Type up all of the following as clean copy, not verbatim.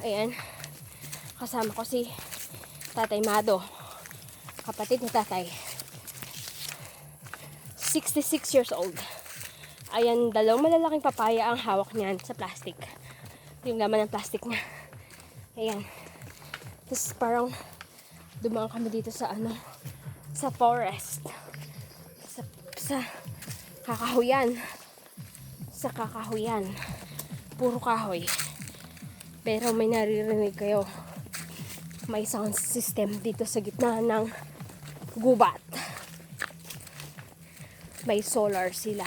Ayan. Kasama ko si Tatay Mado. Kapatid ni Tatay. 66 years old. Ayan, dalawang malalaking papaya ang hawak niyan sa plastic. Yung laman ng plastic niya. Ayan. Tapos parang dumaan kami dito sa sa forest. Sa kakahuyan. Sa kakahuyan. Puro kahoy. Pero may naririnig kayo. May sound system dito sa gitna ng gubat. May solar sila.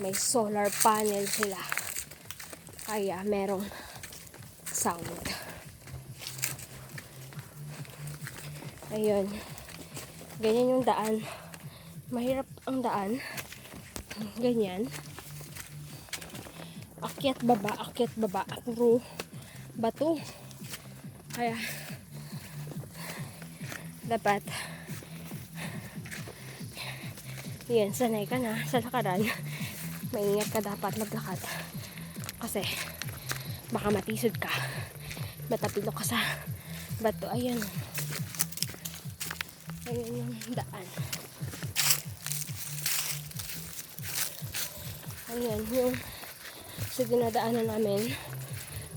May solar panel sila. Kaya merong sound. Ayun. Ganyan yung daan. Mahirap ang daan. Ganyan. Akyat baba, akyat baba. Puro bato. Kaya dapat yan, sanay ka na sa lakaran. Maingat ka dapat maglakad. Kasi baka matisod ka. Matapilok ka sa bato. Ayan. Ayan yung daan. Ayan yung sa dinadaanan namin.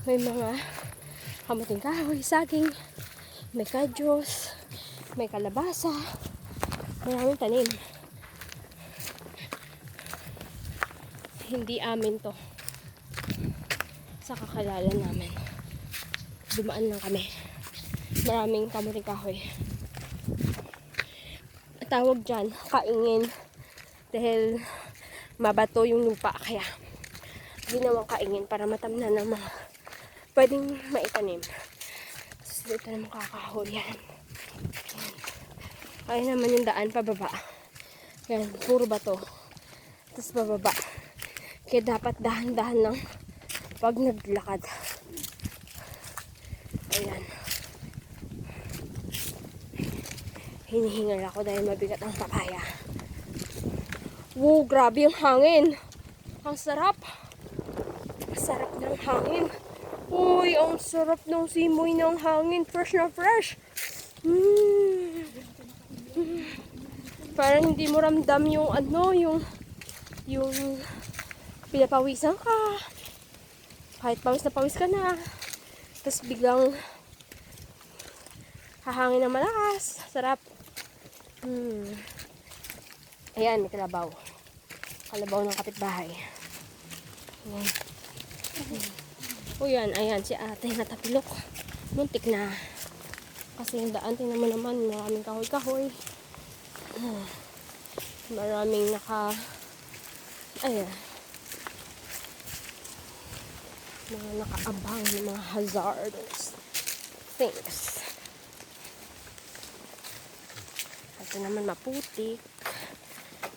May mga kamuting kahoy, saging, may kadyos, may kalabasa, maraming tanim. Hindi amin to. Sa kakalala namin. Dumaan lang kami. Maraming kamuting kahoy. Tawag dyan, kaingin. Dahil mabato yung lupa. Kaya ginawang kaingin para matamnan ng mga pwedeng maitanim. Tapos dito naman kakahoy yan. Ayan naman yung daan pababa. Yan, puro bato. Tapos bababa. Kaya dapat dahan-dahan lang pag naglakad. Ayan. Hinihingal ako dahil mabigat ang papaya. Wow, grabe yung hangin. Ang sarap. Ang sarap ng hangin. Uy, ang sarap ng simoy ng hangin. Fresh na fresh. Parang hindi mo ramdam yung yung pinapawisan ka. Kahit pawis na pawis ka na. Tapos biglang hahangin ng malakas. Sarap. Ayan, may kalabaw. Kalabaw ng kapitbahay. Ayan. O yan, ayan si ate natapilok. Muntik na. Kasi yung daan, tingnan mo naman, maraming kahoy-kahoy. Maraming ayan. Mga nakaabang, mga hazardous things. Ito naman maputik.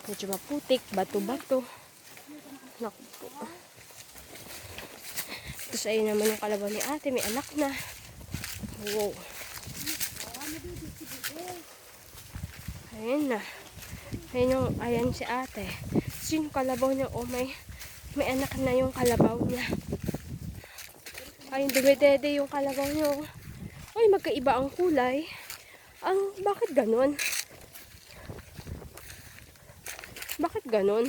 Medyo maputik, bato-bato. Naku po. Tapos ayun naman yung kalabaw ni ate, may anak na. Wow. Ayan na. Ayan si ate. Tapos yung kalabaw niya, oh may anak na yung kalabaw niya. Ayun, dumedede yung kalabaw niya. Ay, magkaiba ang kulay. Bakit ganon? Bakit ganon?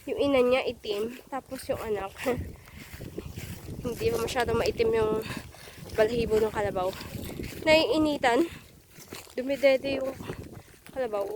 Yung ina niya itim, tapos yung anak hindi pa masyadong maitim yung balahibo ng kalabaw. Naiinitan, dumidede yung kalabaw.